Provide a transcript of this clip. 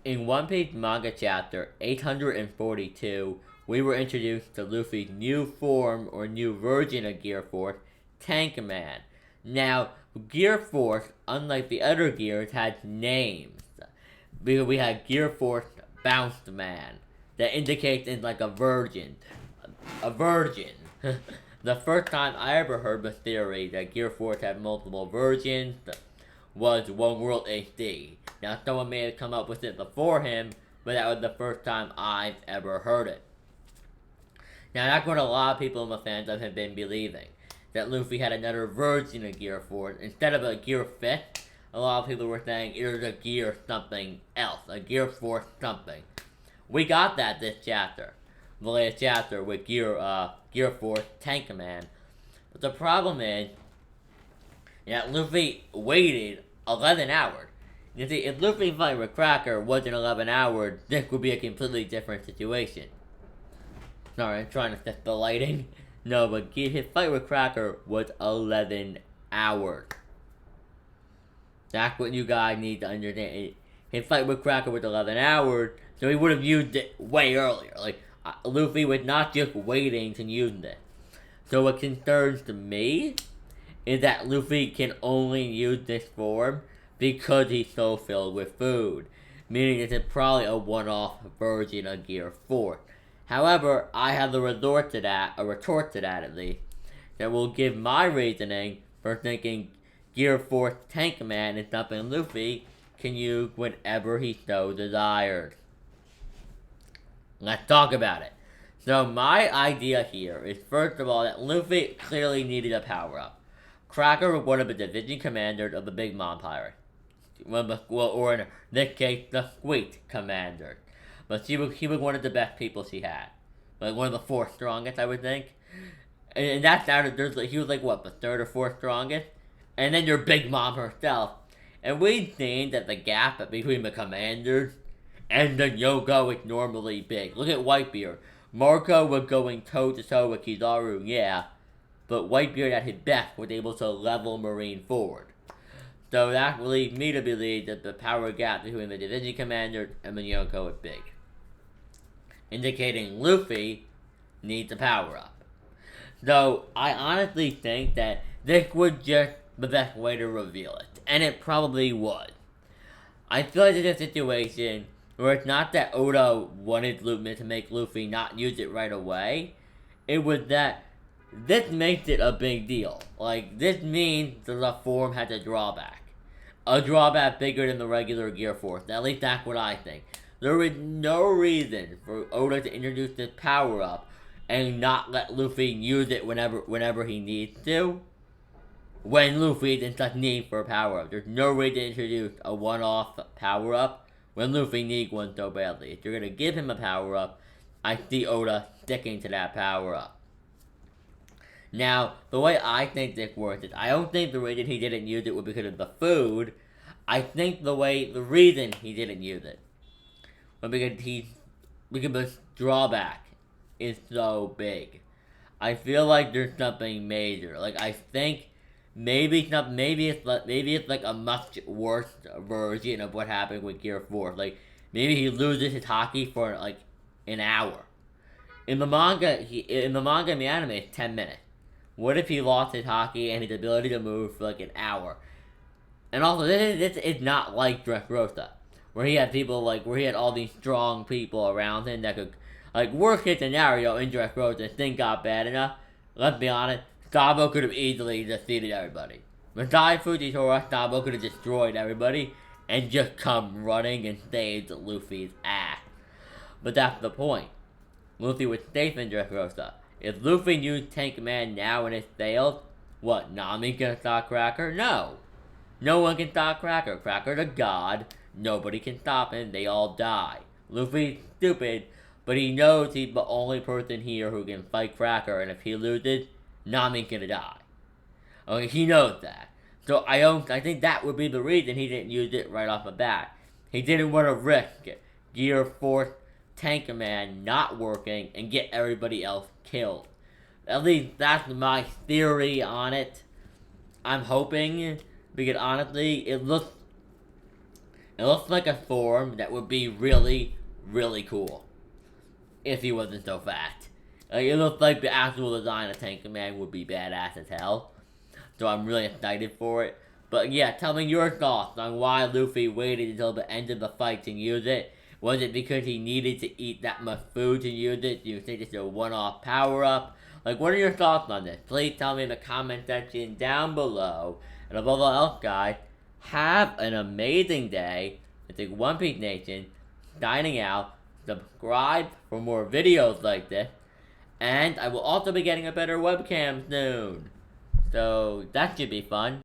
In One Piece manga chapter 842, we were introduced to Luffy's new form or new version of Gear Force, Tank Man. Now, Gear Force, unlike the other gears, had names. We had Gear Force Bounced Man. That indicates it's like a virgin. A virgin. The first time I ever heard the theory that Gear Force had multiple versions was One World HD. Now, someone may have come up with it before him, but that was the first time I've ever heard it. Now, that's what a lot of people in the fandom have been believing, that Luffy had another version of Gear Force. Instead of a Gear 5th, a lot of people were saying it was a Gear something else, a Gear Force something. We got that this chapter, the latest chapter with Gear Force Tank Man. But the problem is, Luffy waited 11 hours. You see, if Luffy's fight with Cracker wasn't 11 hours, this would be a completely different situation. Sorry, I'm trying to set the lighting. No, but his fight with Cracker was 11 hours. That's what you guys need to understand. His fight with Cracker was 11 hours, so he would have used it way earlier. Luffy was not just waiting to use this. So what concerns me is that Luffy can only use this form because he's so filled with food, meaning it's probably a one-off version of Gear 4. However, I have a retort to that at least, that will give my reasoning for thinking Gear 4 Tank Man is something Luffy can use whenever he so desires. Let's talk about it. So my idea here is, first of all, that Luffy clearly needed a power-up. Cracker was one of the division commanders of the Big Mom Pirate. Or in this case, the Sweet Commander. But he was one of the best people she had. Like, one of the fourth strongest, I would think. And that's out of, he was like, what, the third or fourth strongest? And then your Big Mom herself. And we've seen that the gap between the commanders and the Yoko is normally big. Look at Whitebeard. Marco was going toe-to-toe with Kizaru, yeah. But Whitebeard at his best was able to level Marine forward. So that leads me to believe that the power gap between the division commanders and the Yonko is big. Indicating Luffy needs a power up. So I honestly think that this was just the best way to reveal it. And it probably was. I feel like it's a situation where it's not that Oda wanted Luffy to make Luffy not use it right away. It was that this makes it a big deal. Like, this means that the form has a drawback. A drawback bigger than the regular Gear Force. At least that's what I think. There is no reason for Oda to introduce this power-up and not let Luffy use it whenever he needs to. When Luffy is in such need for a power-up. There's no reason to introduce a one-off power-up when Luffy needs one so badly. If you're going to give him a power-up, I see Oda sticking to that power-up. Now, the way I think this works is, I don't think the reason he didn't use it was because of the food. I think the reason he didn't use it was because the drawback is so big. I feel like there's something major. Like, I think maybe it's like a much worse version of what happened with Gear 4. Like, maybe he loses his hockey for like an hour. In the manga and the anime, it's 10 minutes. What if he lost his hockey and his ability to move for like an hour? And also, this is not like Dressrosa, where he had all these strong people around him that could, like, worst case scenario in Dressrosa, if things got bad enough, let's be honest, Sabo could have easily defeated everybody. Besides Fujitora, Sabo could have destroyed everybody and just come running and saved Luffy's ass. But that's the point. Luffy was safe in Dressrosa. If Luffy used Tank Man now and it failed, what, Nami can stop Cracker? No. No one can stop Cracker. Cracker's a god. Nobody can stop him. They all die. Luffy's stupid, but he knows he's the only person here who can fight Cracker, and if he loses, Nami's gonna die. Okay, he knows that. So I think that would be the reason he didn't use it right off the bat. He didn't want to risk Gear Force Tank Man not working and get everybody else killed. At least that's my theory on it. I'm hoping, because honestly, it looks It looks like a form that would be really, really cool if he wasn't so fat. Like, it looks like the actual design of Tank Command would be badass as hell. So I'm really excited for it. But yeah, tell me your thoughts on why Luffy waited until the end of the fight to use it. Was it because he needed to eat that much food to use it? Do you think it's a one-off power-up? Like, what are your thoughts on this? Please tell me in the comment section down below. And above all else, guys, have an amazing day. I think One Piece Nation, signing out. Subscribe for more videos like this. And I will also be getting a better webcam soon. So, that should be fun.